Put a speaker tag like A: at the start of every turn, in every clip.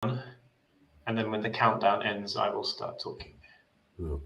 A: and then when the countdown ends, I will start talking.
B: Yeah.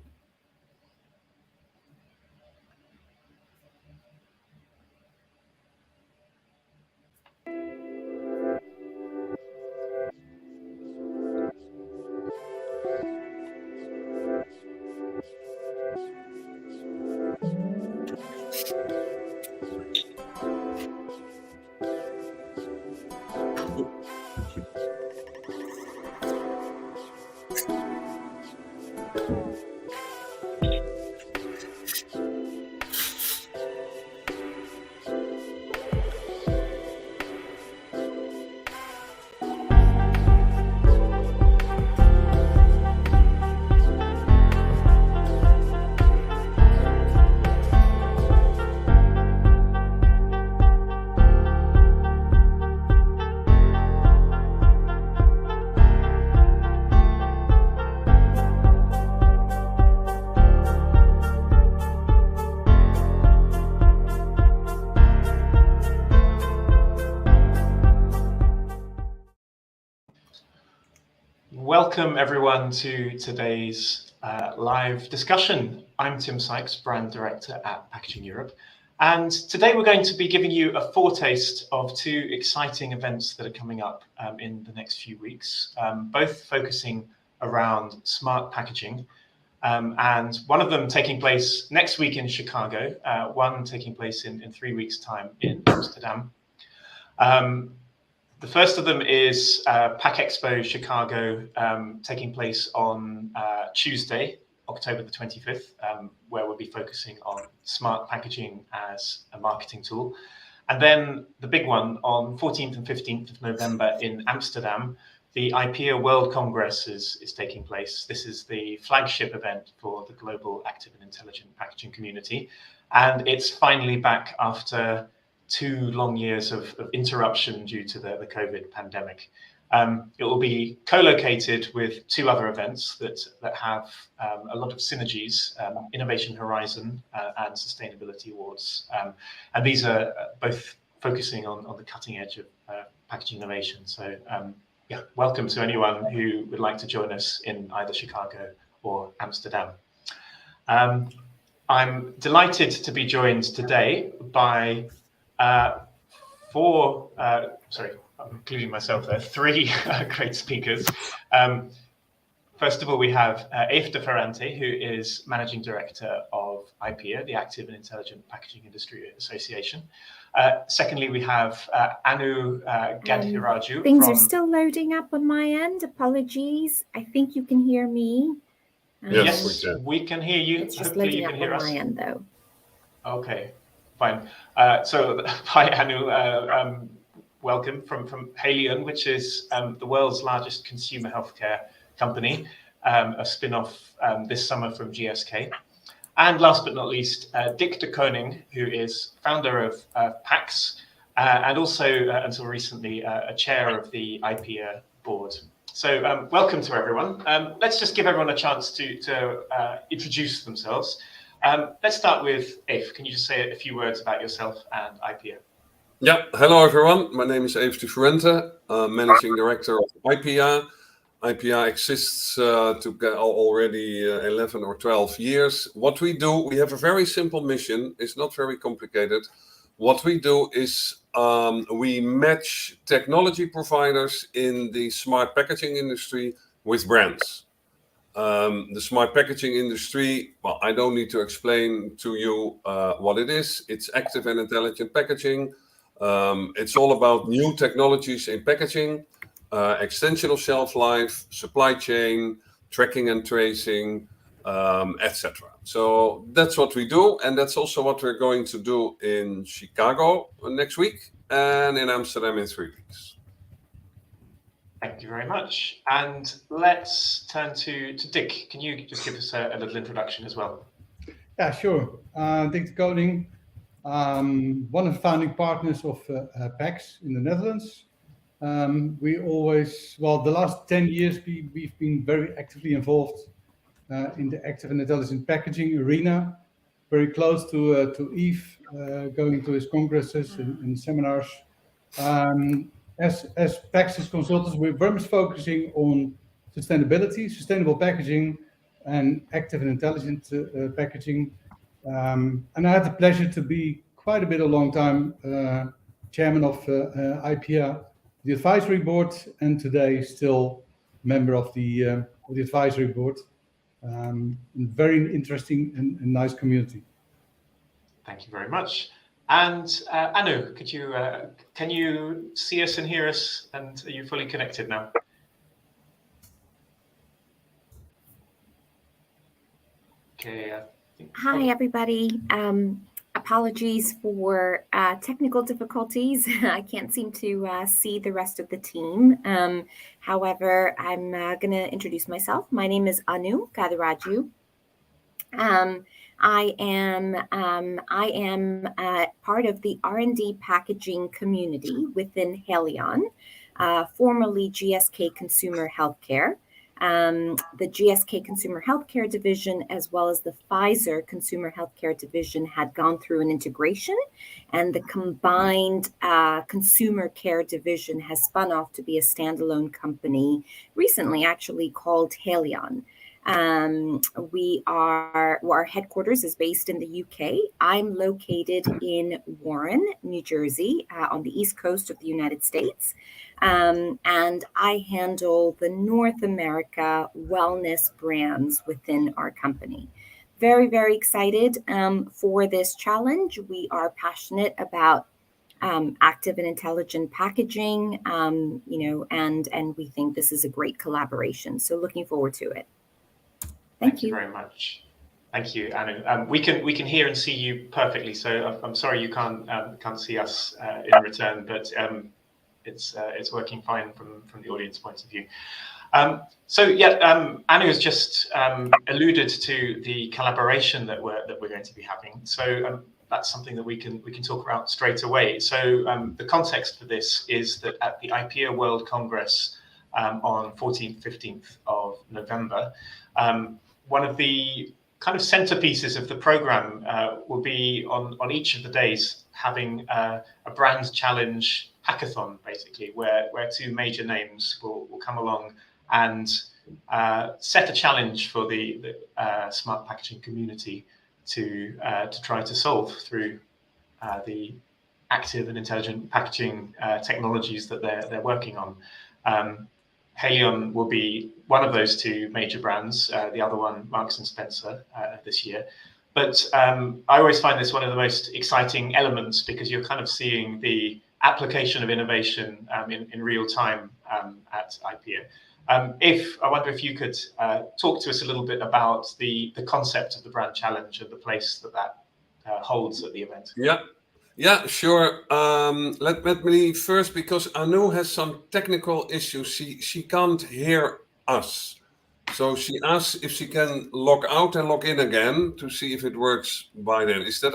A: Welcome everyone to today's live discussion. I'm Tim Sykes, Brand Director at Packaging Europe. And today we're going to be giving you a foretaste of two exciting events that are coming up in the next few weeks, both focusing around smart packaging. And one of them taking place next week in Chicago, one taking place in 3 weeks' time in Amsterdam. The first of them is Pack Expo Chicago, taking place on Tuesday, October the 25th, where we'll be focusing on smart packaging as a marketing tool. And then the big one on 14th and 15th of November in Amsterdam, the IPEA World Congress is taking place. This is the flagship event for the global active and intelligent packaging community. And it's finally back after 2 long years of interruption due to the COVID pandemic. It will be co-located with 2 other events that have a lot of synergies, Innovation Horizon and Sustainability Awards. And these are both focusing on the cutting edge of packaging innovation. So yeah, welcome to anyone who would like to join us in either Chicago or Amsterdam. I'm delighted to be joined today by 4, sorry, I'm including myself there, 3 great speakers. First of all, we have Eve de Ferrante, who is Managing Director of IPEA, the Active and Intelligent Packaging Industry Association. Secondly, we have Anu Gadhiraju.
C: Things are still loading up on my end. Apologies. I think you can hear me.
A: Yes, we can hear you.
C: It's just loading up on my end, though.
A: Okay, fine. So, hi, Anu. Welcome from Haleon, which is the world's largest consumer healthcare company, a spin-off this summer from GSK. And last but not least, Dick de Koning, who is founder of PAX, and also, until recently, a chair of the IPEA board. So welcome to everyone. Let's just give everyone a chance to introduce themselves. Let's start with Eve. Can you just say a few words about yourself and IPEA?
B: Yeah, hello everyone. My name is Eve de Ferrante, Managing Director of IPEA. IPEA exists already 11 or 12 years. What we do, we have a very simple mission. It's not very complicated. What we do is we match technology providers in the smart packaging industry with brands. The smart packaging industry, well, I don't need to explain to you what it is. It's active and intelligent packaging. It's all about new technologies in packaging, extension of shelf life, supply chain, tracking and tracing, etc. So that's what we do, and that's also what we're going to do in Chicago next week and in Amsterdam in 3 weeks.
A: Thank you very much. And let's turn to Dick. Can you just give us a little introduction as well?
D: Yeah, sure. Dick de Koning, one of the founding partners of PAX in the Netherlands. We always, well, the last 10 years, we've been very actively involved in the active and intelligent packaging arena, very close to Yves, going to his congresses and seminars. as Paxis consultants, we're very much focusing on sustainability, sustainable packaging, and active and intelligent packaging. And I had the pleasure to be quite a long time chairman of IPEA, the advisory board, and today still member of the advisory board. Very interesting and nice community.
A: Thank you very much. And Anu, can you see us and hear us? And are you fully connected now? Okay.
C: Hi, everybody. Apologies for technical difficulties. I can't seem to see the rest of the team. However, I'm going to introduce myself. My name is Anu Kadaraju. I am part of the R&D packaging community within Haleon, formerly GSK Consumer Healthcare. The GSK Consumer Healthcare division, as well as the Pfizer Consumer Healthcare division, had gone through an integration, and the combined consumer care division has spun off to be a standalone company recently, actually called Haleon. Our headquarters is based in the UK. I'm located in Warren, New Jersey, on the East Coast of the United States. And I handle the North America wellness brands within our company. Very, very excited for this challenge. We are passionate about active and intelligent packaging, and we think this is a great collaboration. So looking forward to it.
A: Thank you very much. Thank you, Anu. We can hear and see you perfectly. So I'm sorry you can't see us in return, but it's working fine from the audience point of view. Anu has just alluded to the collaboration that we're going to be having. So that's something that we can talk about straight away. So the context for this is that at the IPEA World Congress on 14th, 15th of November, one of the kind of centerpieces of the program will be on each of the days having a brand challenge hackathon, basically, where two major names will come along and set a challenge for the smart packaging community to try to solve through the active and intelligent packaging technologies that they're working on. Haleon will be one of those two major brands, the other one, Marks and Spencer, this year. But I always find this one of the most exciting elements because you're kind of seeing the application of innovation in real time at IPEA. I wonder if you could talk to us a little bit about the concept of the brand challenge and the place that holds at the event.
B: Yeah, sure. Let me first, because Anu has some technical issues. She can't hear us. So she asks if she can log out and log in again to see if it works by then. Is that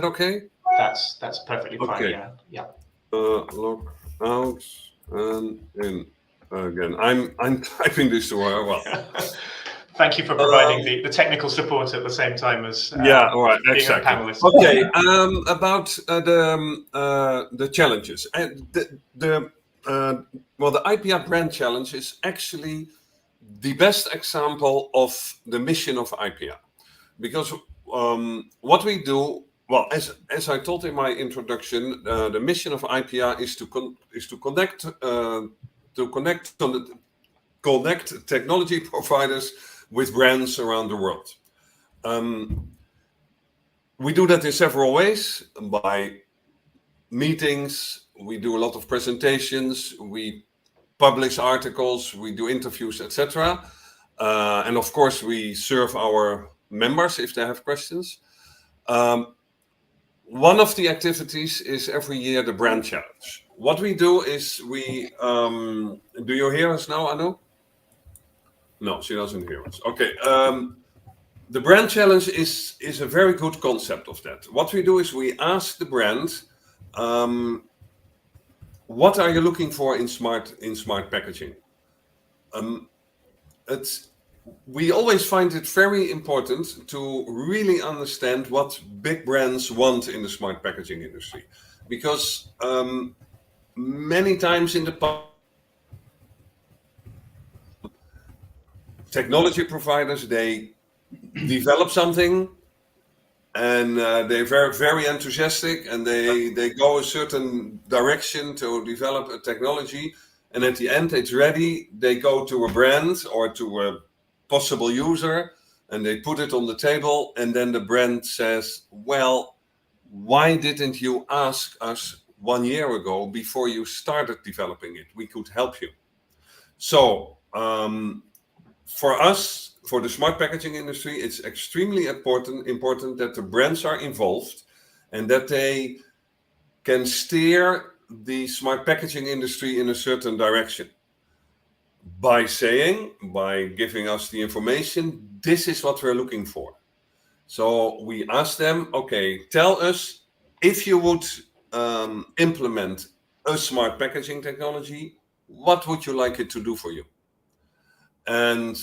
B: okay?
A: That's perfectly fine.
B: Okay.
A: Yeah.
B: Log out and in again. I'm typing this to her. Well.
A: Thank you for providing the technical support at the same time as
B: all right,
A: being
B: exactly.
A: a panelist.
B: Okay, about the challenges. And the IPEA Brand Challenge is actually the best example of the mission of IPEA, because what we do, well, as I told in my introduction, the mission of IPEA is to connect technology providers with brands around the world. We do that in several ways, by meetings, we do a lot of presentations, we publish articles, we do interviews, etc. And of course, we serve our members if they have questions. One of the activities is every year the Brand Challenge. What we do is do you hear us now, Anu? No, she doesn't hear us. Okay. The Brand Challenge is a very good concept of that. What we do is we ask the brand, what are you looking for in smart packaging? We always find it very important to really understand what big brands want in the smart packaging industry, because many times in the past, technology providers, they develop something and they're very, very enthusiastic, and they go a certain direction to develop a technology, and at the end it's ready. They go to a brand or to a possible user and they put it on the table, and then the brand says, well, why didn't you ask us 1 year ago before you started developing it? We could help you. So for us, for the smart packaging industry, it's extremely important that the brands are involved and that they can steer the smart packaging industry in a certain direction by giving us the information, this is what we're looking for. So we ask them, okay, tell us if you would implement a smart packaging technology, what would you like it to do for you? And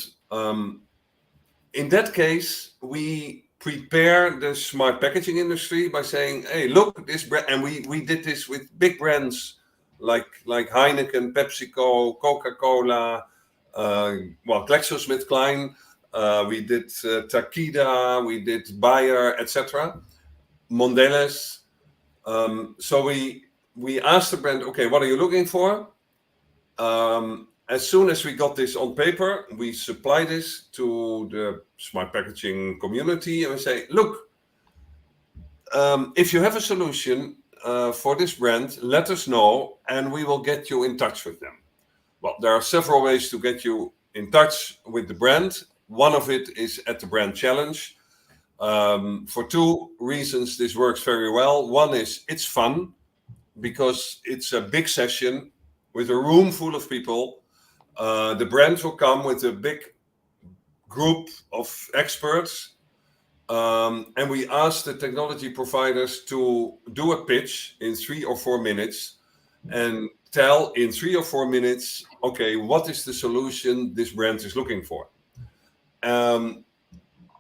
B: in that case, we prepare the smart packaging industry by saying, hey, look, this brand, and we did this with big brands like Heineken, PepsiCo, Coca-Cola, GlaxoSmithKline, we did Takeda, we did Bayer, etc., Mondelez. So we asked the brand, okay, what are you looking for? As soon as we got this on paper, we supply this to the smart packaging community and we say, look, if you have a solution for this brand, let us know and we will get you in touch with them. Well, there are several ways to get you in touch with the brand. One of it is at the Brand Challenge. For two reasons, this works very well. One is it's fun because it's a big session with a room full of people. The brand will come with a big group of experts, and we ask the technology providers to do a pitch in 3 or 4 minutes and tell in 3 or 4 minutes, okay, what is the solution this brand is looking for?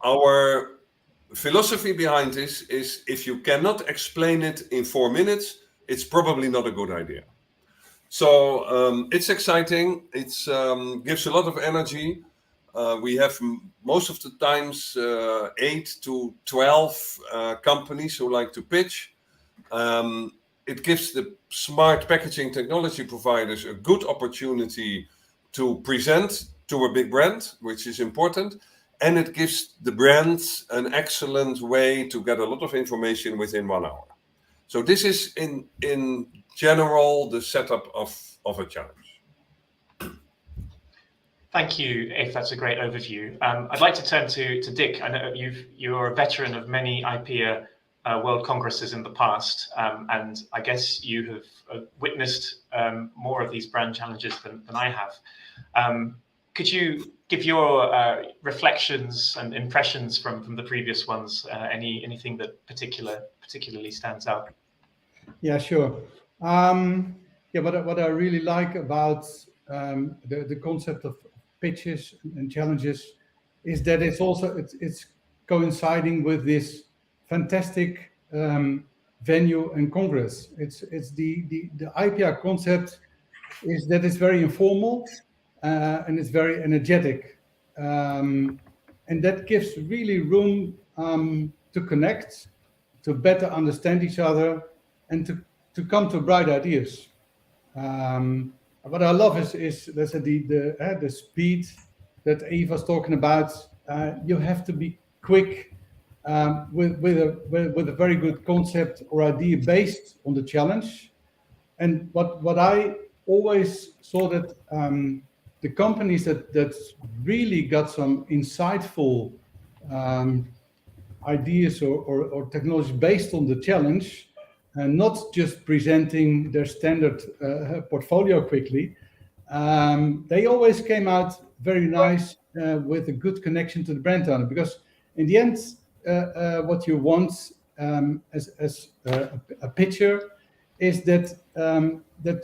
B: Our philosophy behind this is if you cannot explain it in 4 minutes, it's probably not a good idea. So it's exciting. It gives a lot of energy. We have most of the times 8 to 12 companies who like to pitch. It gives the smart packaging technology providers a good opportunity to present to a big brand, which is important. And it gives the brands an excellent way to get a lot of information within 1 hour. So this is in general the setup of a challenge.
A: Thank you, if that's a great overview. I'd like to turn to Dick. I know you're a veteran of many IPEA World Congresses in the past, and I guess you have witnessed more of these brand challenges than I have. Could you give your reflections and impressions from the previous ones? Anything that particularly stands out?
D: Yeah, sure. What I really like about the concept of pitches and challenges is that it's coinciding with this fantastic venue and congress. It's the IPEA concept is that it's very informal and it's very energetic, and that gives really room to connect, to better understand each other, and to come to bright ideas. What I love is let's say the speed that Eva's talking about. You have to be quick with a very good concept or idea based on the challenge. And what I always saw that the companies that really got some insightful ideas or technology based on the challenge, and not just presenting their standard portfolio quickly, they always came out very nice with a good connection to the brand owner. Because in the end, what you want as a pitcher is that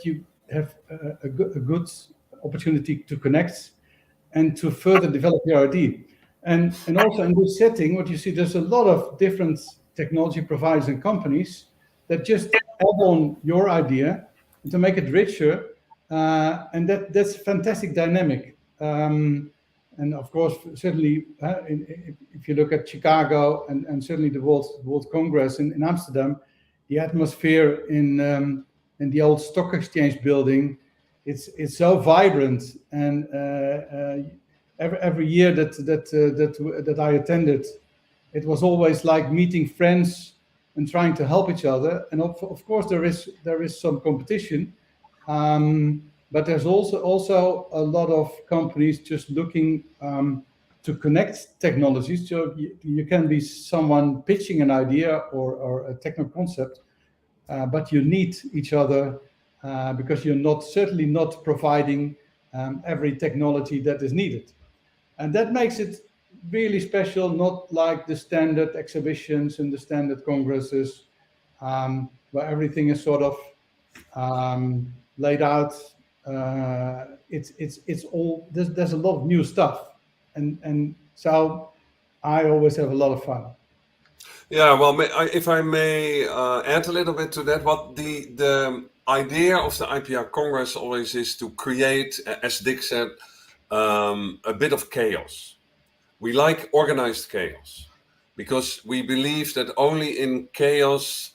D: you have a good opportunity to connect and to further develop your idea. And also in this setting, what you see, there's a lot of different technology providers and companies that just add on your idea to make it richer, and that's a fantastic dynamic. And of course, certainly, if you look at Chicago and certainly the World Congress in Amsterdam, the atmosphere in the old stock exchange building, it's so vibrant. And every year that I attended, it was always like meeting friends and trying to help each other. And of course, there is some competition. But there's also a lot of companies just looking to connect technologies. So you can be someone pitching an idea or a technical concept, but you need each other because you're certainly not providing every technology that is needed. And that makes it really special, not like the standard exhibitions and the standard congresses, where everything is sort of laid out. It's all there's a lot of new stuff, and so I always have a lot of fun.
B: Yeah, well, if I may add a little bit to that, what the idea of the IPR Congress always is to create, as Dick said, a bit of chaos. We like organized chaos because we believe that only in chaos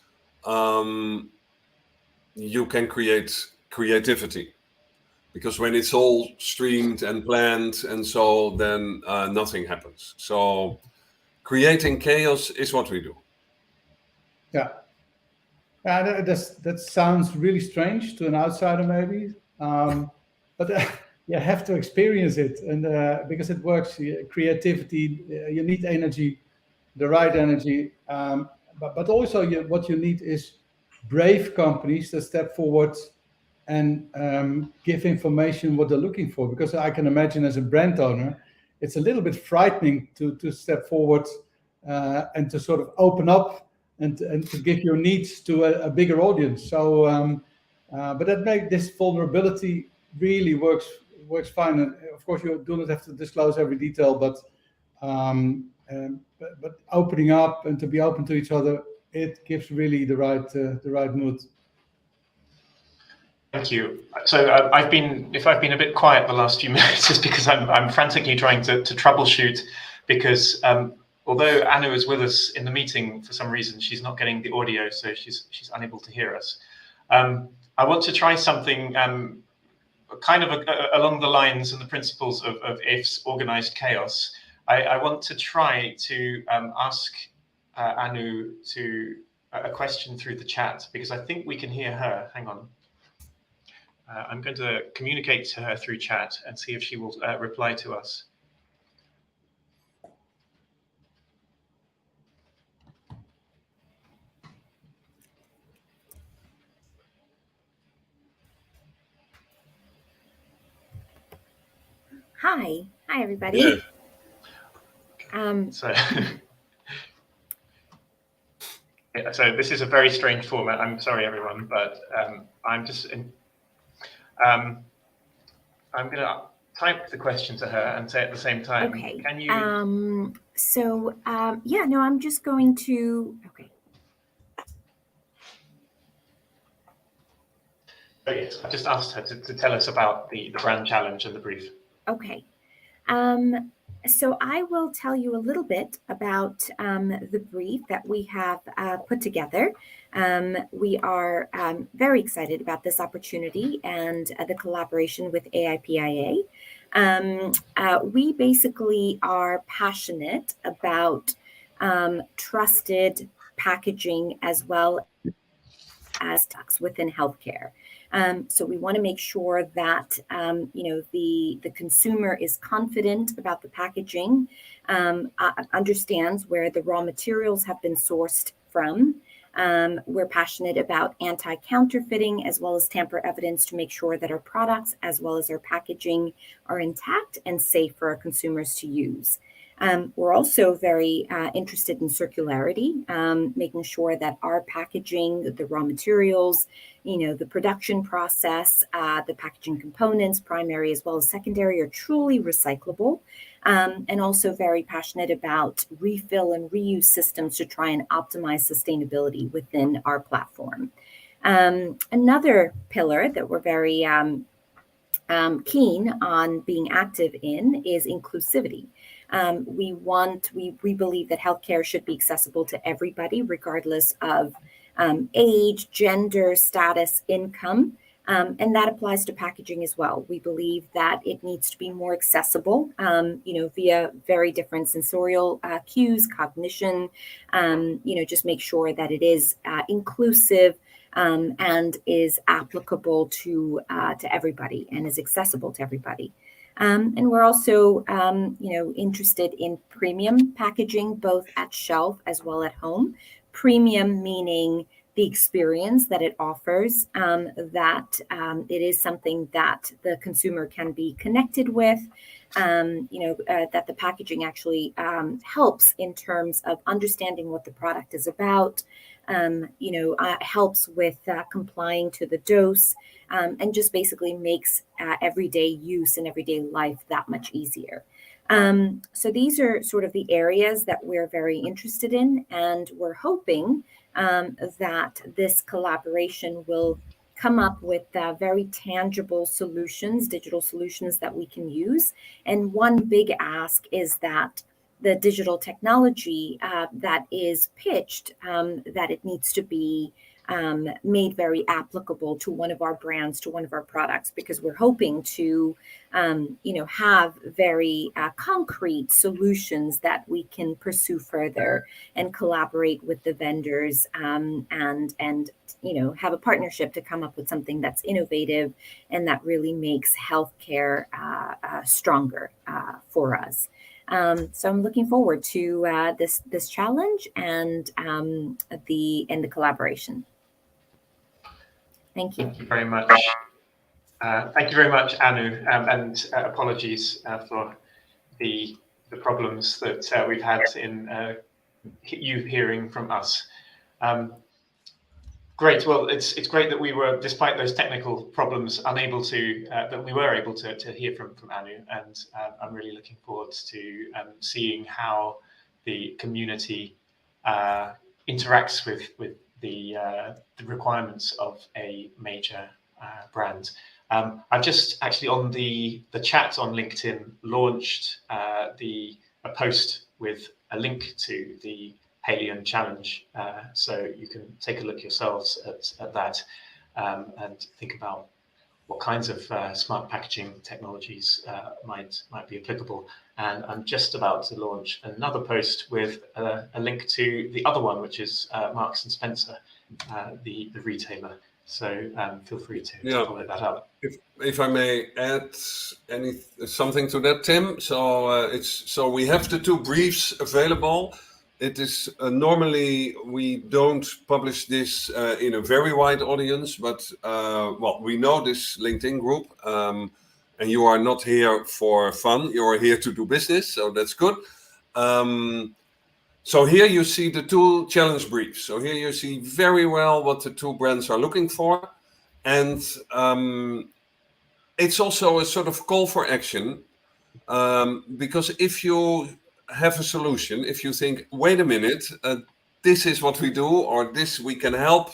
B: you can create creativity. Because when it's all streamed and planned and so, then nothing happens. So creating chaos is what we do.
D: Yeah. That sounds really strange to an outsider maybe, but you have to experience it, and because it works. Creativity, you need energy, the right energy, but also what you need is brave companies that step forward and give information what they're looking for. Because I can imagine as a brand owner, it's a little bit frightening to step forward and to sort of open up and to give your needs to a bigger audience. So, but that makes this vulnerability really works fine. And of course, you do not have to disclose every detail, but opening up and to be open to each other, it gives really the right mood.
A: Thank you. So if I've been a bit quiet the last few minutes, it's because I'm frantically trying to troubleshoot, because although Anu is with us in the meeting, for some reason she's not getting the audio, so she's unable to hear us. I want to try something kind of along the lines and the principles of IF's organized chaos. I want to try to ask Anu a question through the chat, because I think we can hear her. Hang on. I'm going to communicate to her through chat and see if she will reply to us.
C: Hi everybody.
B: Yeah.
A: So this is a very strange format. I'm sorry, everyone, but I'm going to type the question to her and say at the same time.
C: Okay.
A: Can you?
C: Yeah. No, I'm just going to. Okay.
A: Oh, yes, I just asked her to tell us about the brand challenge and the brief.
C: Okay. So I will tell you a little bit about the brief that we have put together. We are very excited about this opportunity and the collaboration with AIPIA. We basically are passionate about trusted packaging as well as tax within healthcare. So we want to make sure that the consumer is confident about the packaging, understands where the raw materials have been sourced from. We're passionate about anti-counterfeiting as well as tamper evidence to make sure that our products as well as our packaging are intact and safe for our consumers to use. We're also very interested in circularity, making sure that our packaging, the raw materials, the production process, the packaging components, primary as well as secondary, are truly recyclable. And also very passionate about refill and reuse systems to try and optimize sustainability within our platform. Another pillar that we're very keen on being active in is inclusivity. We believe that healthcare should be accessible to everybody, regardless of age, gender, status, income. And that applies to packaging as well. We believe that it needs to be more accessible, via very different sensorial cues, cognition, just make sure that it is inclusive and is applicable to everybody and is accessible to everybody. And we're also, interested in premium packaging, both at shelf as well at home. Premium meaning the experience that it offers, that it is something that the consumer can be connected with, that the packaging actually helps in terms of understanding what the product is about, helps with complying to the dose, and just basically makes everyday use and everyday life that much easier. So these are sort of the areas that we're very interested in, and we're hoping that this collaboration will come up with very tangible solutions, digital solutions that we can use. And one big ask is that the digital technology that is pitched, that it needs to be made very applicable to one of our brands, to one of our products, because we're hoping to, have very concrete solutions that we can pursue further and collaborate with the vendors, and have a partnership to come up with something that's innovative and that really makes healthcare stronger for us. So I'm looking forward to this challenge and the collaboration. Thank you.
A: Thank you very much. Thank you very much, Anu, and apologies for the problems that we've had in you hearing from us. Great. Well, it's great that we were, despite those technical problems, able to hear from Anu, and I'm really looking forward to seeing how the community interacts with the requirements of a major brand. I've just actually on the chat on LinkedIn launched a post with a link to the Haleon Challenge, so you can take a look yourselves at that and think about what kinds of smart packaging technologies might be applicable. And I'm just about to launch another post with a link to the other one, which is Marks and Spencer, the retailer. So feel free to follow that up.
B: If I may add something to that, Tim. So we have the two briefs available. It is normally we don't publish this in a very wide audience, but we know this LinkedIn group, and you are not here for fun. You are here to do business, so that's good. So here you see the two challenge briefs. So here you see very well what the two brands are looking for, and it's also a sort of call for action, because if you have a solution, if you think, wait a minute, this is what we do, or this we can help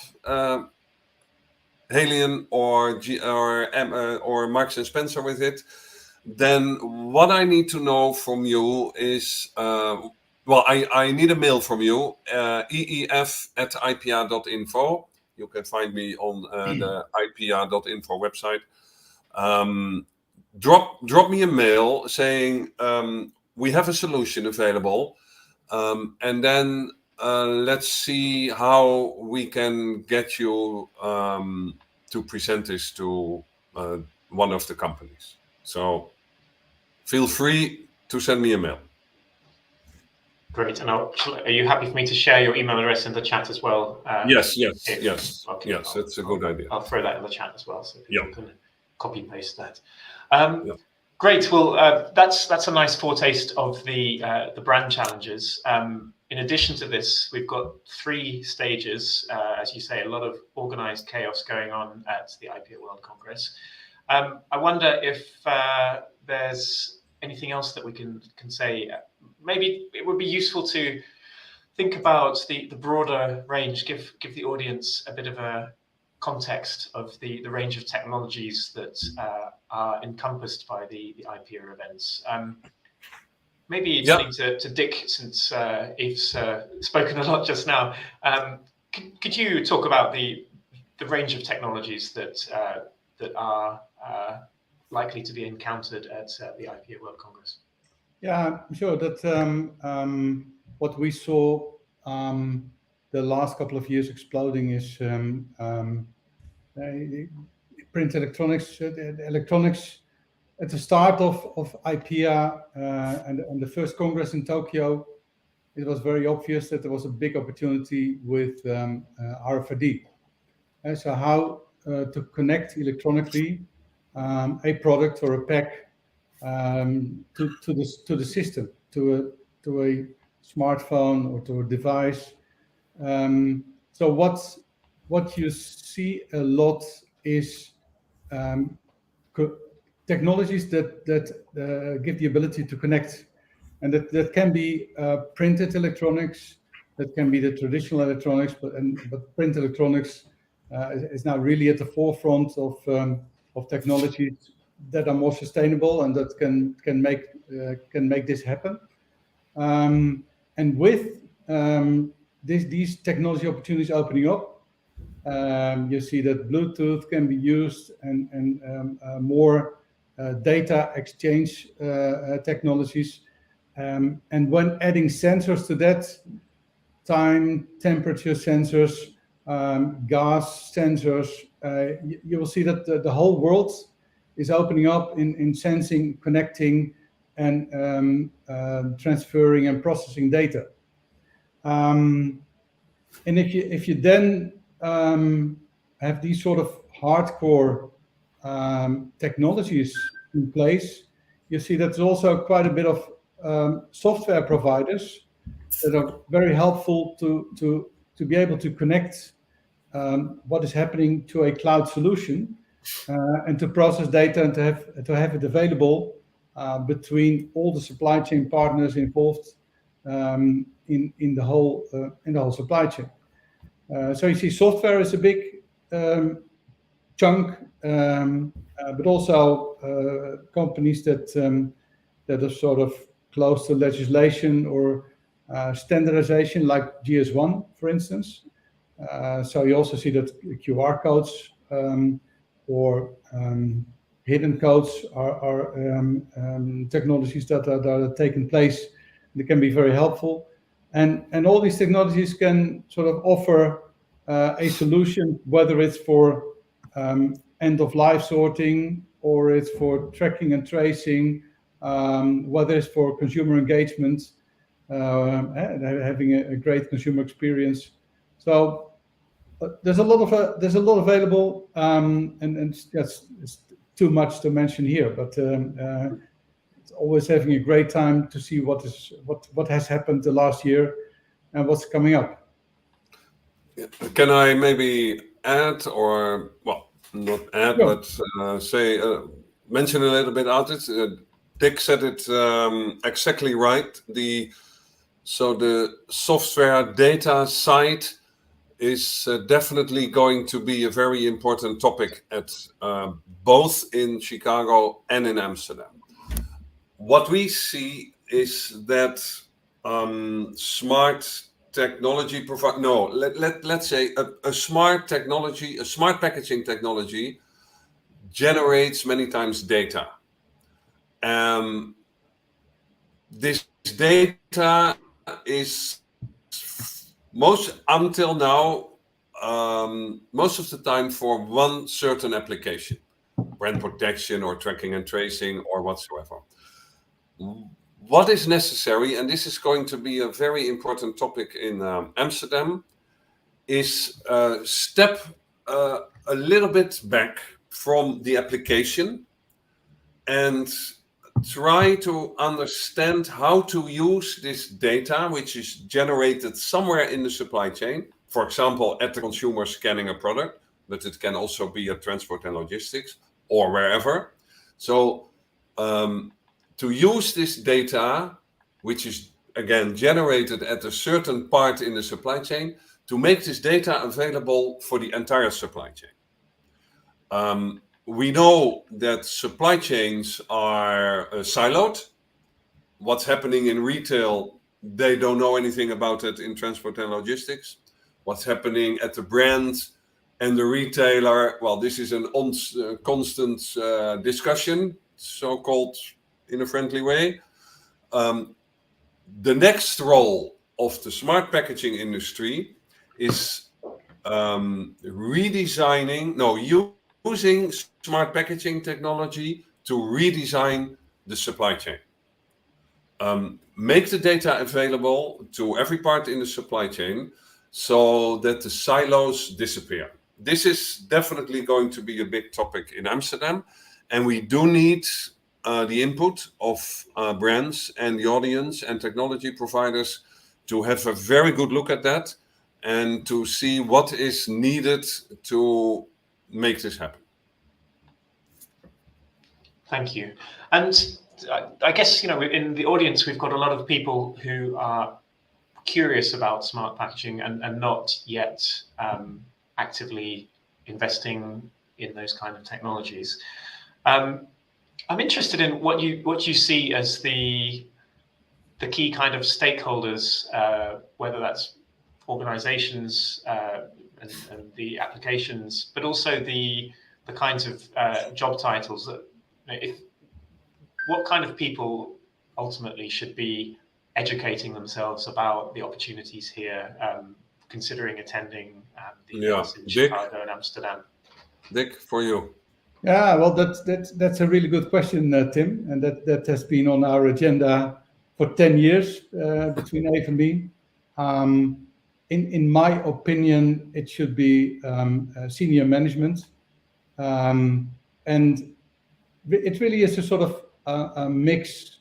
B: Haleon or Marks and Spencer with it, then what I need to know from you is, I need a mail from you, eef@ipr.info. You can find me on the ipr.info website. Drop me a mail saying, we have a solution available, and then let's see how we can get you to present this to one of the companies. So feel free to send me a mail.
A: Great. And are you happy for me to share your email address in the chat as well?
B: Yes.
A: Okay,
B: yes, that's a good idea.
A: I'll throw that in the chat as well, so people can copy paste that. Great. Well, that's a nice foretaste of the brand challenges. In addition to this, we've got 3 stages. As you say, a lot of organized chaos going on at the IPA World Congress. I wonder if there's anything else that we can say. Maybe it would be useful to think about the broader range, give the audience a bit of a context of the range of technologies that are encompassed by the IPEA events. Maybe turning to Dick, since Yves spoken a lot just now. Could you talk about the range of technologies that are likely to be encountered at the IPEA World Congress?
D: Yeah, sure. That what we saw the last couple of years exploding is print electronics. Electronics at the start of IPEA and the first Congress in Tokyo, it was very obvious that there was a big opportunity with RFID. So how to connect electronically a product or a pack to the system, to a smartphone or to a device. So what you see a lot is technologies that give the ability to connect, and that can be printed electronics, that can be the traditional electronics, but print electronics is now really at the forefront of technologies that are more sustainable and that can make this happen. And with these technology opportunities opening up, you see that Bluetooth can be used and more data exchange technologies. And when adding sensors to that, time, temperature sensors, gas sensors, you will see that the whole world is opening up in sensing, connecting, and transferring and processing data. And if you then have these sort of hardcore technologies in place, you see that there's also quite a bit of software providers that are very helpful to be able to connect what is happening to a cloud solution and to process data and to have it available between all the supply chain partners involved in the whole supply chain. So you see, software is a big chunk, but also companies that are sort of close to legislation or standardization, like GS1, for instance. So you also see that QR codes or hidden codes are technologies that are taking place. They can be very helpful, and all these technologies can sort of offer a solution, whether it's for end of life sorting or it's for tracking and tracing, whether it's for consumer engagement, having a great consumer experience. So there's a lot available, and it's too much to mention here, but it's always having a great time to see what has happened the last year and what's coming up.
B: Can I maybe add, or well, not add,
D: Sure.
B: but mention a little bit about it? Dick said it exactly right. So the software data side is definitely going to be a very important topic at both in Chicago and in Amsterdam. What we see is that smart technology let's say a smart technology, a smart packaging technology generates many times data. This data is most of the time for one certain application, brand protection or tracking and tracing or whatsoever. What is necessary, and this is going to be a very important topic in Amsterdam, is step a little bit back from the application and try to understand how to use this data, which is generated somewhere in the supply chain. For example, at the consumer scanning a product, but it can also be at transport and logistics or wherever. So to use this data, which is again generated at a certain part in the supply chain, to make this data available for the entire supply chain. We know that supply chains are siloed. What's happening in retail, they don't know anything about it in transport and logistics. What's happening at the brand and the retailer, well, this is an constant discussion, so-called in a friendly way. The next role of the smart packaging industry is using smart packaging technology to redesign the supply chain. Make the data available to every part in the supply chain so that the silos disappear. This is definitely going to be a big topic in Amsterdam, and we do need the input of brands and the audience and technology providers to have a very good look at that and to see what is needed to make this happen.
A: Thank you. And I guess, in the audience, we've got a lot of people who are curious about smart packaging and not yet actively investing in those kind of technologies. I'm interested in what you see as the key kind of stakeholders, whether that's organizations and the applications, but also the kinds of job titles that, what kind of people ultimately should be educating themselves about the opportunities here, considering attending the events in Chicago and Amsterdam?
B: Dick, for you.
D: Yeah, well, that's a really good question, Tim, and that has been on our agenda for 10 years between Eve and me. In my opinion, it should be senior management, and it really is a sort of a mix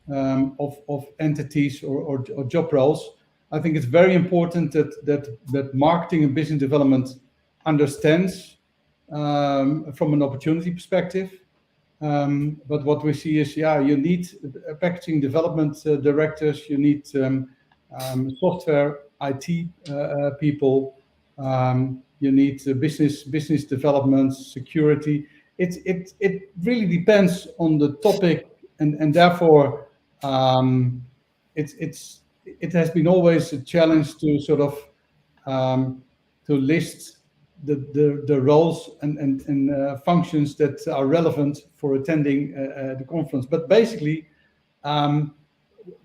D: of entities or job roles. I think it's very important that marketing and business development understands from an opportunity perspective. But what we see is, you need packaging development directors, you need software IT people, you need business development, security. It really depends on the topic, and therefore it has been always a challenge to sort of to list the roles and functions that are relevant for attending the conference. But basically,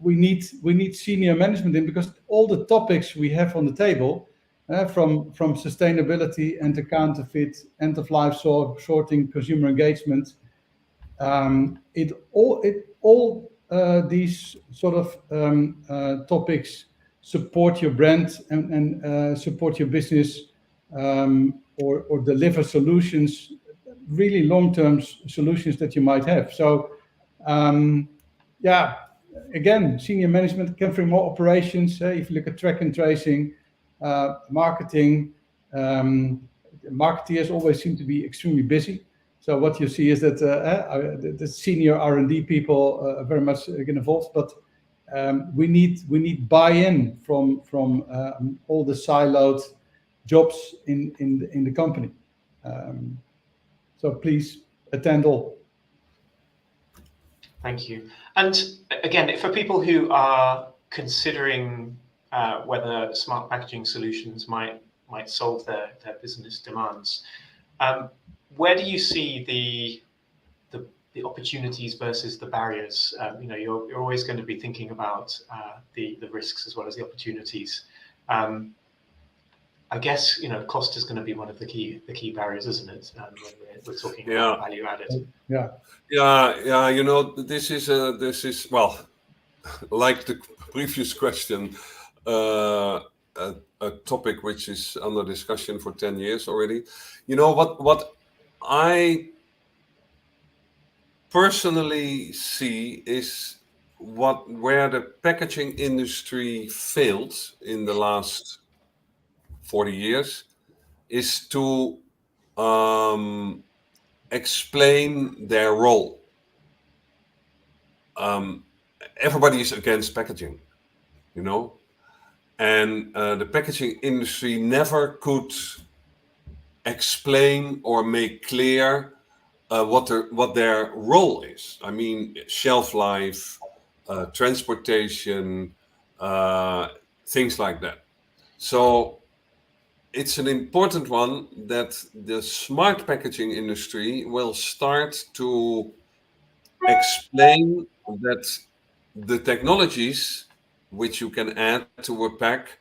D: we need senior management in, because all the topics we have on the table, from sustainability and to counterfeit, end of life sorting, consumer engagement, all these sort of topics support your brand and support your business, or deliver solutions, really long-term solutions that you might have. So, again, senior management can bring more operations. If you look at track and tracing, marketing, marketeers always seem to be extremely busy. So what you see is that the senior R&D people are very much involved, but we need buy-in from all the siloed jobs in the company. So please attend all.
A: Thank you. And again, for people who are considering whether smart packaging solutions might solve their business demands, where do you see the opportunities versus the barriers? You're always going to be thinking about the risks as well as the opportunities. I guess cost is going to be one of the key barriers, isn't it? When we're talking about value added.
B: This is well, like the previous question, a topic which is under discussion for 10 years already. What I personally see is where the packaging industry failed in the last 40 years is to explain their role. Everybody is against packaging, and the packaging industry never could explain or make clear what their role is. I mean, shelf life, transportation, things like that. So it's an important one that the smart packaging industry will start to explain that the technologies which you can add to a pack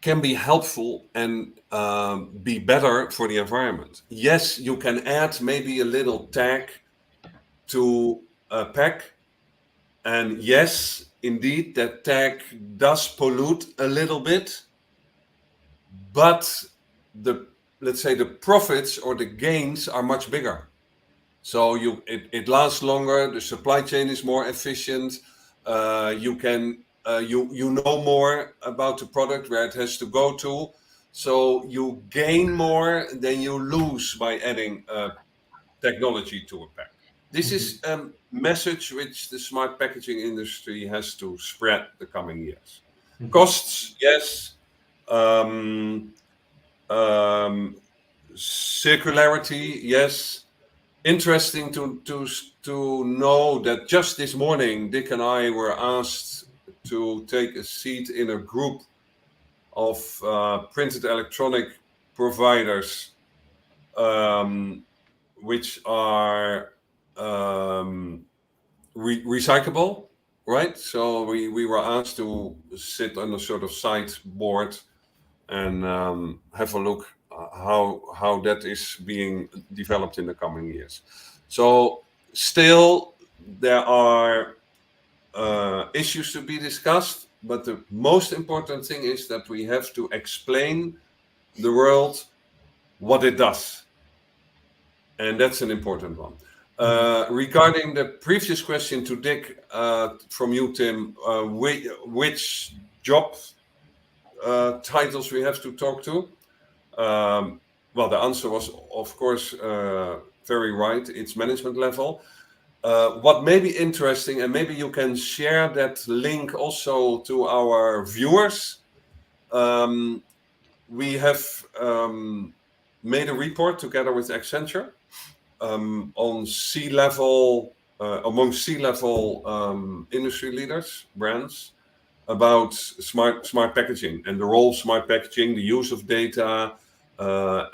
B: can be helpful and be better for the environment. Yes, you can add maybe a little tag to a pack, and yes, indeed, that tag does pollute a little bit, but let's say the profits or the gains are much bigger. So it lasts longer. The supply chain is more efficient. You know more about the product, where it has to go to. So you gain more than you lose by adding technology to a pack. This is a message which the smart packaging industry has to spread the coming years. Costs, yes. Circularity, yes. Interesting to know that just this morning, Dick and I were asked to take a seat in a group of printed electronic providers, which are recyclable, right? So we were asked to sit on a sort of side board and have a look how that is being developed in the coming years. So still there are issues to be discussed, but the most important thing is that we have to explain the world what it does, and that's an important one. Regarding the previous question to Dick from you, Tim, which job titles we have to talk to? Well, the answer was, of course, very right. It's management level. What may be interesting, and maybe you can share that link also to our viewers. We have made a report together with Accenture on C-level, among C-level industry leaders, brands, about smart packaging and the role of smart packaging, the use of data,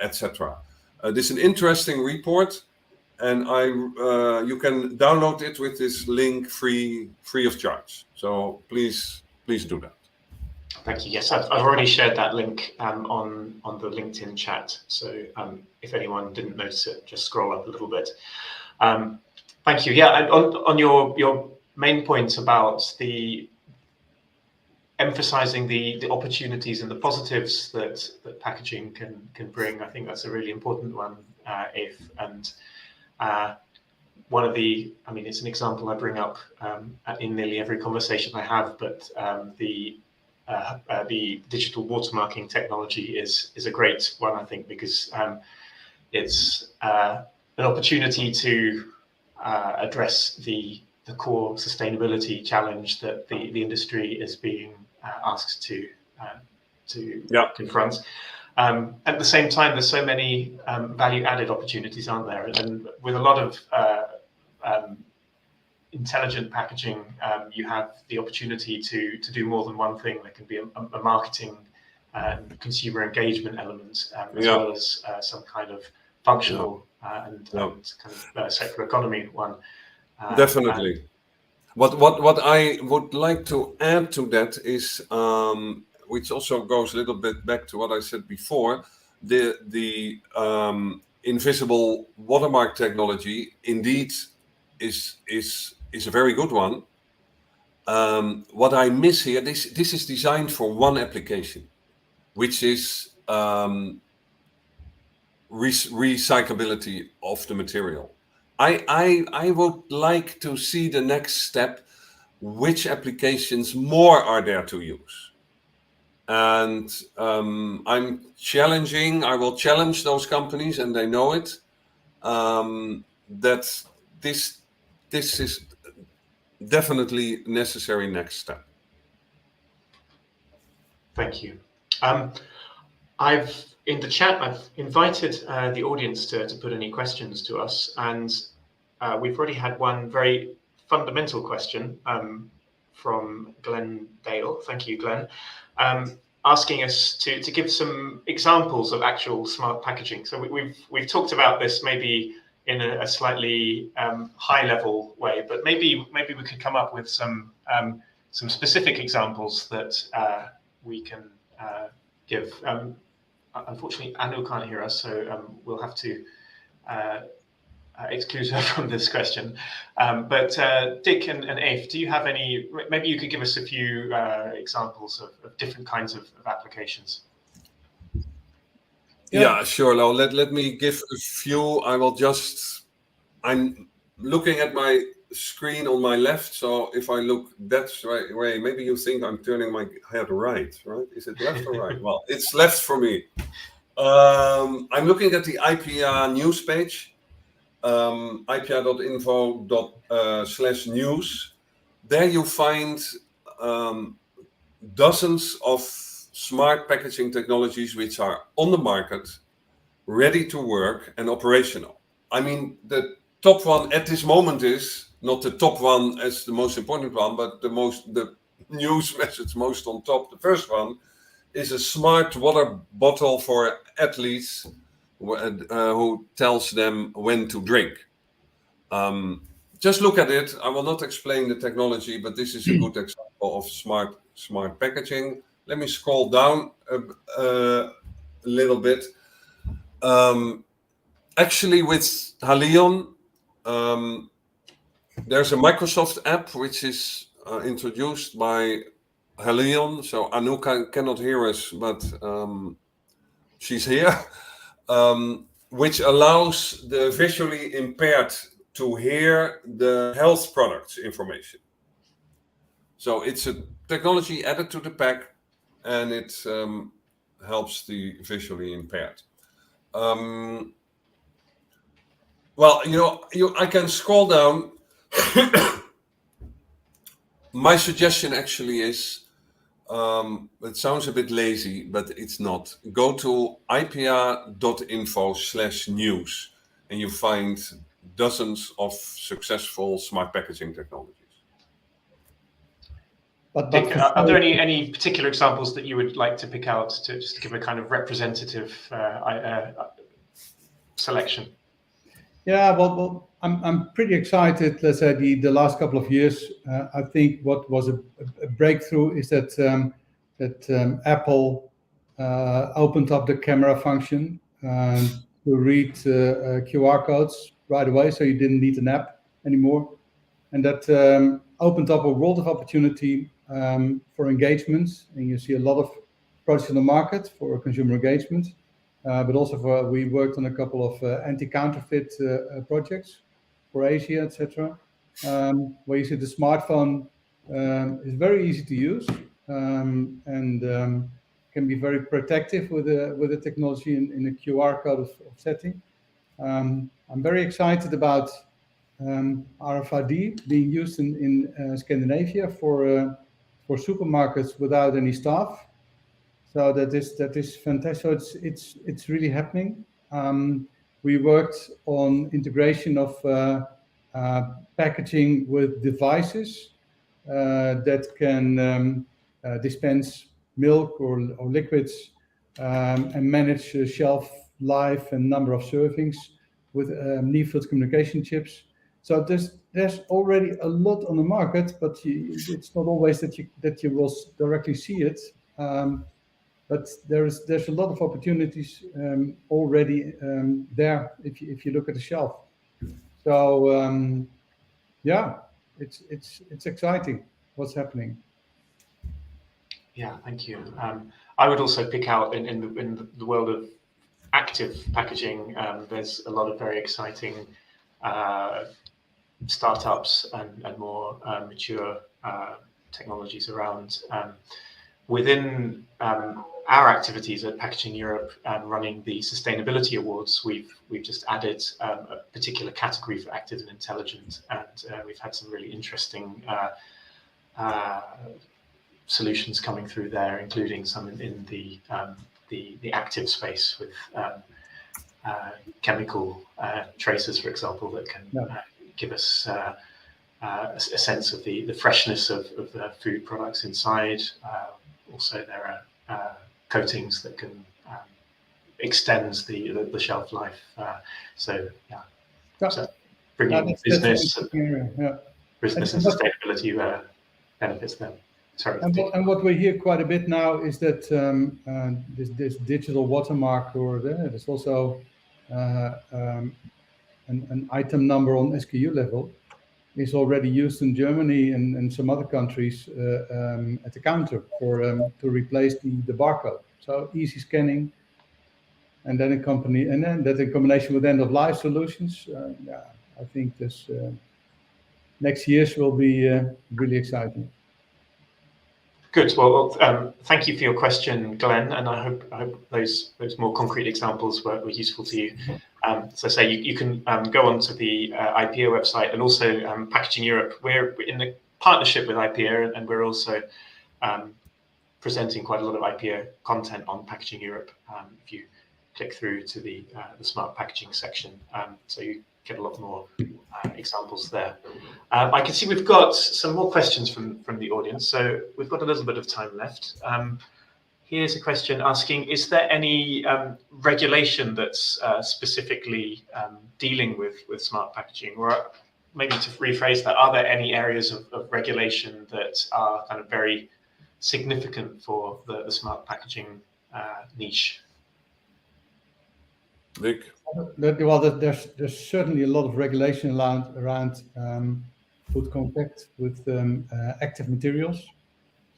B: etc. This is an interesting report, and you can download it with this link free of charge. So please do that.
A: Thank you. Yes, I've already shared that link on the LinkedIn chat. So if anyone didn't notice it, just scroll up a little bit. Thank you. Yeah, on your main point about emphasizing the opportunities and the positives that packaging can bring, I think that's a really important one. One of I mean, it's an example I bring up in nearly every conversation I have, but the digital watermarking technology is a great one, I think, because it's an opportunity to address the core sustainability challenge that the industry is being asked to confront. At the same time, there's so many value-added opportunities, aren't there? And with a lot of intelligent packaging, you have the opportunity to do more than one thing. There can be a marketing and consumer engagement element, as well as some kind of functional and kind of circular economy one.
B: Definitely. What I would like to add to that is, which also goes a little bit back to what I said before, the invisible watermark technology indeed is a very good one. What I miss here, this is designed for one application, which is recyclability of the material. I would like to see the next step, which applications more are there to use. And I will challenge those companies, and they know it, that this is definitely necessary next step.
A: Thank you. In the chat, I've invited the audience to put any questions to us, and we've already had one very fundamental question from Glenn Dale. Thank you, Glenn. Asking us to give some examples of actual smart packaging. So we've talked about this maybe in a slightly high level way, but maybe we could come up with some specific examples that we can give. Unfortunately, Anu can't hear us, so we'll have to exclude her from this question. But Dick and Afe, do you have any? Maybe you could give us a few examples of different kinds of applications.
B: Yeah, sure. Now let me give a few. I'm looking at my screen on my left, so if I look that way, maybe you think I'm turning my head right? Is it left or right? Well, it's left for me. I'm looking at the IPA news page, ipa.info/news. There you find dozens of smart packaging technologies which are on the market, ready to work and operational. I mean, the top one at this moment is not the top one as the most important one, but the news message most on top. The first one is a smart water bottle for athletes who tells them when to drink. Just look at it. I will not explain the technology, but this is a good example of smart packaging. Let me scroll down a little bit. Actually, with Halion, there's a Microsoft app which is introduced by Halion. So Anuka cannot hear us, but she's here, which allows the visually impaired to hear the health products information. So it's a technology added to the pack, and it helps the visually impaired. Well, I can scroll down. My suggestion actually is, it sounds a bit lazy, but it's not. Go to ipa.info/news, and you find dozens of successful smart packaging technologies.
A: Dick, are there any particular examples that you would like to pick out to just give a kind of representative selection?
D: Yeah, well, I'm pretty excited. Let's say the last couple of years, I think what was a breakthrough is that Apple opened up the camera function to read QR codes right away, so you didn't need an app anymore, and that opened up a world of opportunity for engagements. And you see a lot of products in the market for consumer engagement. But also we worked on a couple of anti-counterfeit projects for Asia, etc., where you see the smartphone is very easy to use and can be very protective with the technology in the QR code of setting. I'm very excited about RFID being used in Scandinavia for supermarkets without any staff. So that is fantastic. So it's really happening. We worked on integration of packaging with devices that can dispense milk or liquids and manage shelf life and number of servings with near-field communication chips. So there's already a lot on the market, but it's not always that you will directly see it. But there's a lot of opportunities already there if you look at the shelf. So yeah, it's exciting what's happening.
A: Yeah, thank you. I would also pick out in the world of active packaging. There's a lot of very exciting startups and more mature technologies around. Within our activities at Packaging Europe, running the Sustainability Awards, we've just added a particular category for active and intelligent, and we've had some really interesting solutions coming through there, including some in the active space with chemical tracers, for example, that can give us a sense of the freshness of the food products inside. Also, there are coatings that can extend the shelf life. So bringing business and sustainability benefits them. Sorry.
D: And what we hear quite a bit now is that this digital watermark, or there's also an item number on SKU level, is already used in Germany and some other countries at the counter to replace the barcode. So easy scanning, and then that in combination with end of life solutions. I think this next years will be really exciting.
A: Good. Well, thank you for your question, Glenn, and I hope those more concrete examples were useful to you. So I say you can go onto the IPEA website, and also Packaging Europe. We're in the partnership with IPEA, and we're also presenting quite a lot of IPEA content on Packaging Europe. If you click through to the smart packaging section, so you get a lot more examples there. I can see we've got some more questions from the audience, so we've got a little bit of time left. Here's a question asking, is there any regulation that's specifically dealing with smart packaging? Or maybe to rephrase that, are there any areas of regulation that are kind of very significant for the smart packaging niche?
B: Nick?
D: Well, there's certainly a lot of regulation around food contact with active materials.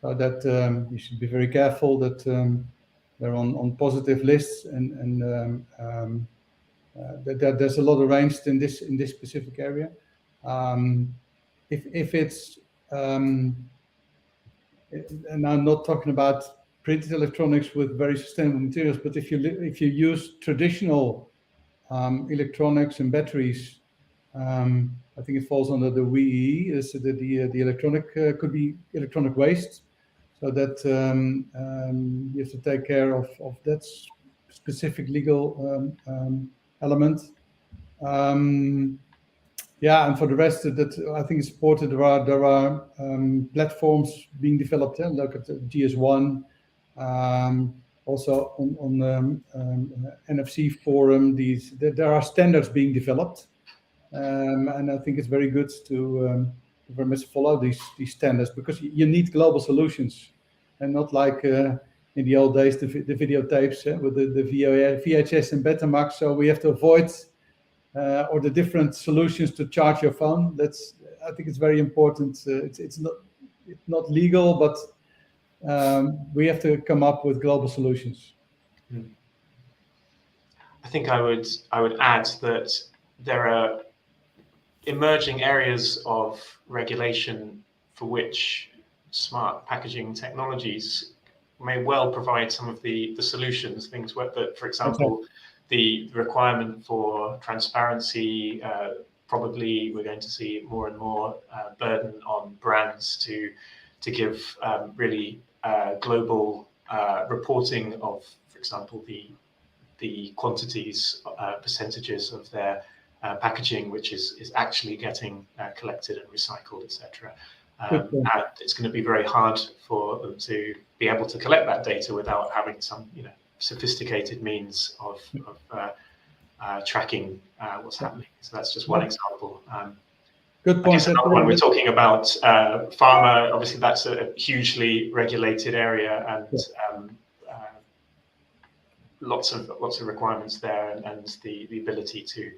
D: So that you should be very careful that they're on positive lists, and that there's a lot arranged in this specific area. If it's and I'm not talking about printed electronics with very sustainable materials, but if you use traditional electronics and batteries, I think it falls under the WEEE. Is the electronic could be electronic waste. So that you have to take care of that specific legal element. And for the rest, that I think is supported. There are platforms being developed. Look at the GS1. Also on NFC forum, there are standards being developed, and I think it's very good to very much follow these standards, because you need global solutions, and not like in the old days the videotapes with the VHS and Betamax. So we have to avoid or the different solutions to charge your phone. I think it's very important. It's not legal, but we have to come up with global solutions.
A: I think I would add that there are emerging areas of regulation for which smart packaging technologies may well provide some of the solutions. Things that, for example, the requirement for transparency. Probably we're going to see more and more burden on brands to give really global reporting of, for example, the quantities, percentages of their packaging, which is actually getting collected and recycled, etc. It's going to be very hard for them to be able to collect that data without having some, sophisticated means of tracking what's happening. So that's just one example.
D: Good point.
A: Another one, we're talking about pharma. Obviously, that's a hugely regulated area, and lots of requirements there, and the ability to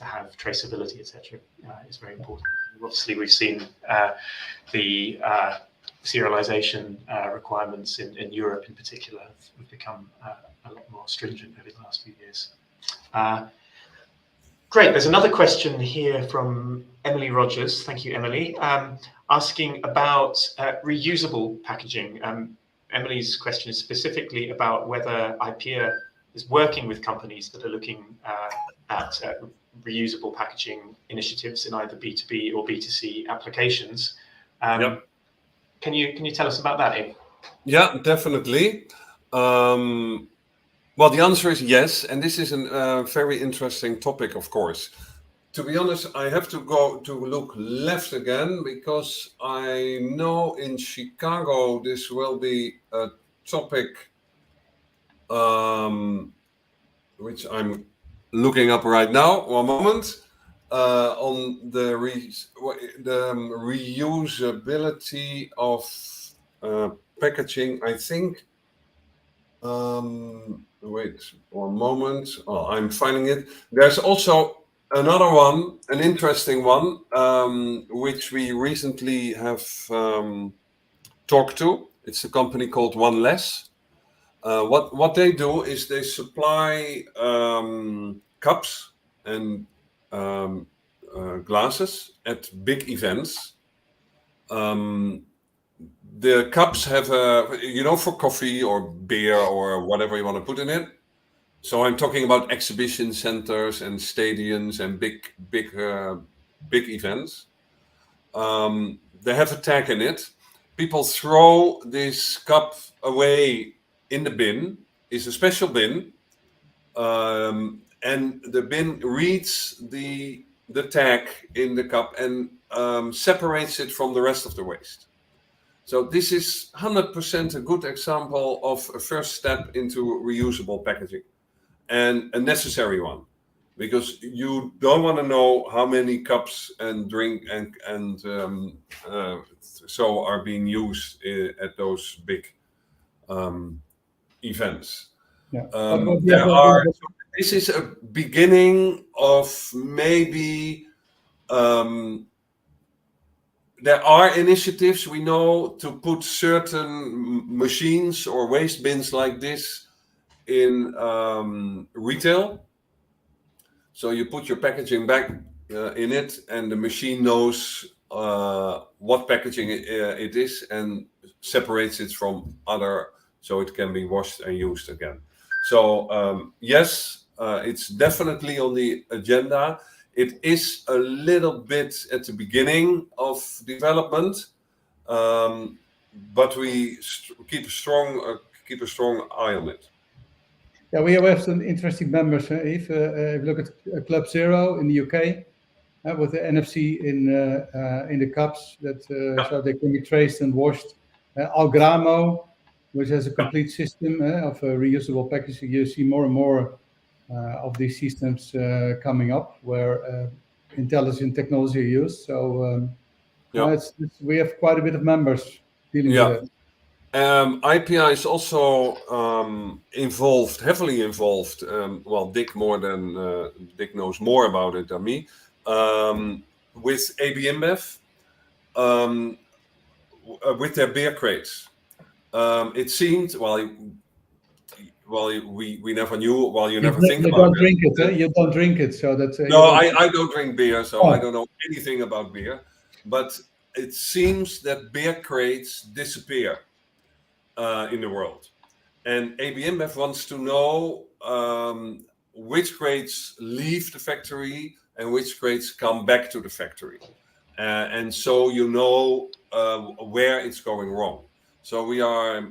A: have traceability, etc., is very important. Obviously, we've seen the serialization requirements in Europe, in particular, have become a lot more stringent over the last few years. Great. There's another question here from Emily Rogers. Thank you, Emily. Asking about reusable packaging. Emily's question is specifically about whether IPEA is working with companies that are looking at reusable packaging initiatives in either B2B or B2C applications.
B: Yep.
A: Can you tell us about that, Abe?
B: Yeah, definitely. Well, the answer is yes, and this is a very interesting topic, of course. To be honest, I have to go to look left again because I know in Chicago this will be a topic which I'm looking up right now. One moment. On the reusability of packaging, I think. Wait one moment. Oh, I'm finding it. There's also another one, an interesting one, which we recently have talked to. It's a company called One Less. What they do is they supply cups and glasses at big events. The cups have for coffee or beer or whatever you want to put in it. So I'm talking about exhibition centers and stadiums and big events. They have a tag in it. People throw this cup away in the bin. It's a special bin, and the bin reads the tag in the cup and separates it from the rest of the waste. So this is 100% a good example of a first step into reusable packaging, and a necessary one, because you don't want to know how many cups and drink and so are being used at those big events.
D: Yeah.
B: This is a beginning of maybe. There are initiatives, we know, to put certain machines or waste bins like this in retail. So you put your packaging back in it, and the machine knows what packaging it is and separates it from other, so it can be washed and used again. So yes, it's definitely on the agenda. It is a little bit at the beginning of development, but we keep a strong eye on it.
D: Yeah, we have some interesting members. If you look at Club Zero in the UK, with the NFC in the cups, so they can be traced and washed. Algramo, which has a complete system of reusable packaging. You see more and more of these systems coming up where intelligent technology are used. So we have quite a bit of members dealing with it.
B: IPI is also heavily involved. Well, Dick knows more about it than me. With AB InBev, with their beer crates. It seemed, we never knew. Well, you never think about it.
D: Drink it. You don't drink it, so that's.
B: No, I don't drink beer, so I don't know anything about beer. But it seems that beer crates disappear in the world, and AB InBev wants to know which crates leave the factory and which crates come back to the factory, and so where it's going wrong. So we are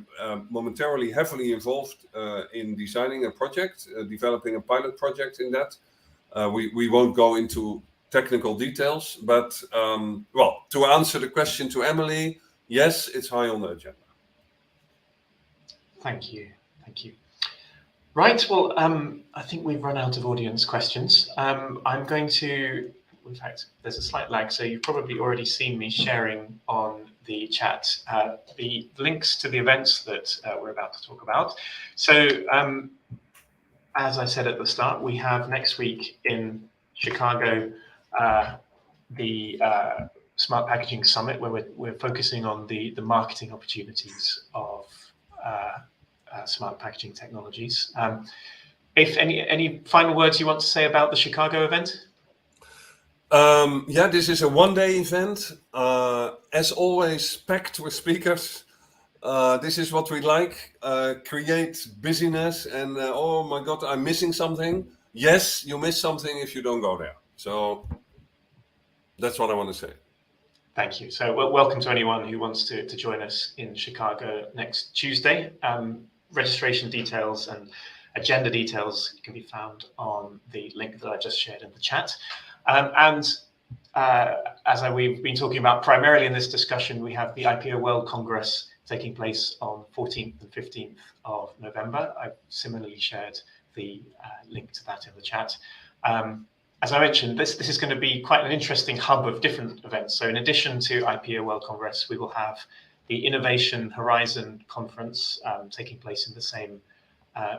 B: momentarily heavily involved in designing a project, developing a pilot project in that. We won't go into technical details, but to answer the question to Emily, yes, it's high on the agenda.
A: Thank you. Right, well, I think we've run out of audience questions. I'm going to, in fact, there's a slight lag, so you've probably already seen me sharing on the chat the links to the events that we're about to talk about. So, as I said at the start, we have next week in Chicago the Smart Packaging Summit, where we're focusing on the marketing opportunities of smart packaging technologies. If any final words you want to say about the Chicago event?
B: This is a one-day event. As always, packed with speakers. This is what we like. Create busyness and oh my God, I'm missing something. Yes, you miss something if you don't go there. So that's what I want to say.
A: Thank you. So welcome to anyone who wants to join us in Chicago next Tuesday. Registration details and agenda details can be found on the link that I just shared in the chat. We've been talking about primarily in this discussion, we have the IPO World Congress taking place on 14th and 15th of November. I've similarly shared the link to that in the chat. As I mentioned, this is going to be quite an interesting hub of different events. So in addition to IPO World Congress, we will have the Innovation Horizon Conference taking place in the same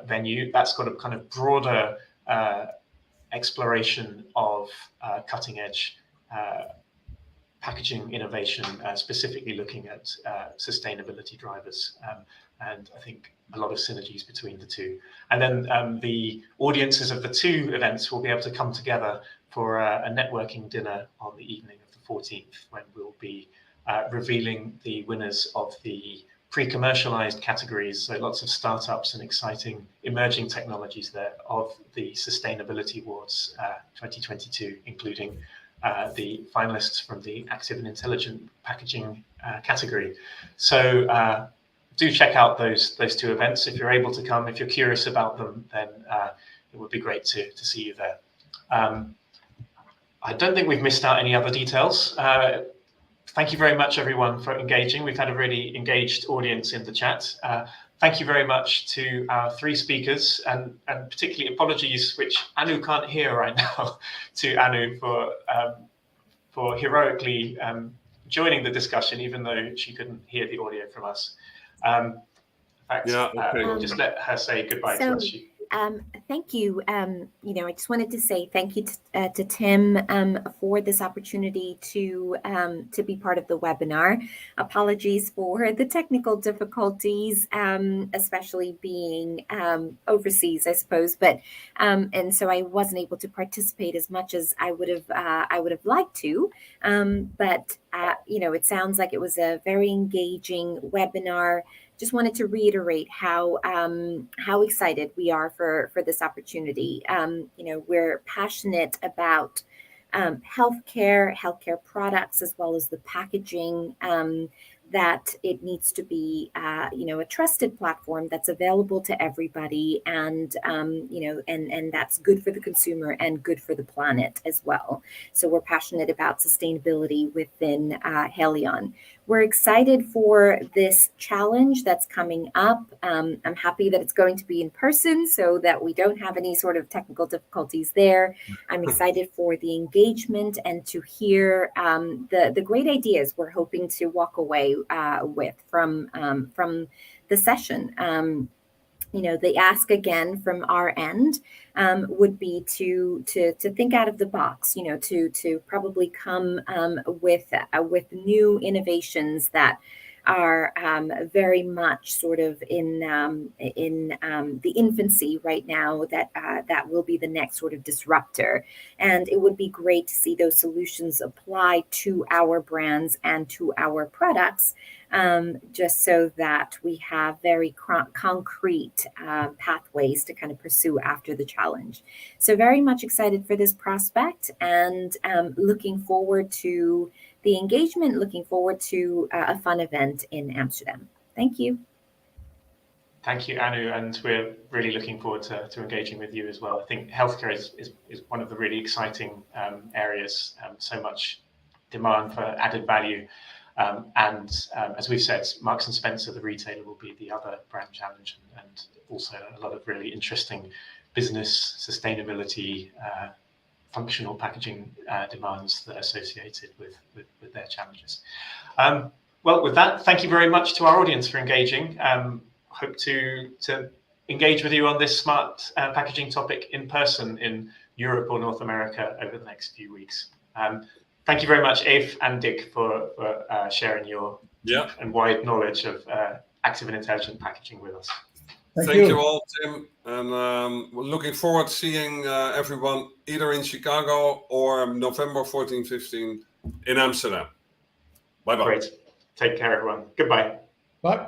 A: venue. That's got a kind of broader exploration of cutting edge packaging innovation, specifically looking at sustainability drivers. And I think a lot of synergies between the two. And then the audiences of the two events will be able to come together for a networking dinner on the evening of the 14th, when we'll be revealing the winners of the pre-commercialized categories. So lots of startups and exciting emerging technologies there of the Sustainability Awards 2022, including the finalists from the active and intelligent packaging category. So do check out those two events if you're able to come. If you're curious about them, then it would be great to see you there. I don't think we've missed out any other details. Thank you very much, everyone, for engaging. We've had a really engaged audience in the chat. Thank you very much to our three speakers, and particularly apologies, which Anu can't hear right now, to Anu for heroically joining the discussion, even though she couldn't hear the audio from us. In fact, we'll just let her say goodbye to us.
C: Thank you. I just wanted to say thank you to Tim for this opportunity to be part of the webinar. Apologies for the technical difficulties, especially being overseas, I suppose. But and so I wasn't able to participate as much as I would have liked to. But it sounds like it was a very engaging webinar. Just wanted to reiterate how excited we are for this opportunity. We're passionate about healthcare products, as well as the packaging, that it needs to be, a trusted platform that's available to everybody, and that's good for the consumer and good for the planet as well. So we're passionate about sustainability within Haleon. We're excited for this challenge that's coming up. I'm happy that it's going to be in person so that we don't have any sort of technical difficulties there. I'm excited for the engagement and to hear the great ideas we're hoping to walk away with from the session. The ask again from our end would be to think out of the box, to probably come with new innovations that are very much sort of in the infancy right now, that will be the next sort of disruptor. And it would be great to see those solutions apply to our brands and to our products, just so that we have very concrete pathways to kind of pursue after the challenge. So very much excited for this prospect, and looking forward to the engagement, looking forward to a fun event in Amsterdam. Thank you.
A: Thank you, Anu, and we're really looking forward to engaging with you as well. I think healthcare is one of the really exciting areas, so much demand for added value. As we've said, Marks and Spencer, the retailer, will be the other brand challenge, and also a lot of really interesting business sustainability, functional packaging demands that are associated with their challenges. Well, with that, thank you very much to our audience for engaging. Hope to engage with you on this smart packaging topic in person in Europe or North America over the next few weeks. Thank you very much, Eve and Dick, for sharing your deep and wide knowledge of active and intelligent packaging with us.
B: Thank you all, Tim. And we're looking forward to seeing everyone either in Chicago or November 14, 15 in Amsterdam. Bye-bye.
A: Great. Take care, everyone. Goodbye.
D: Bye.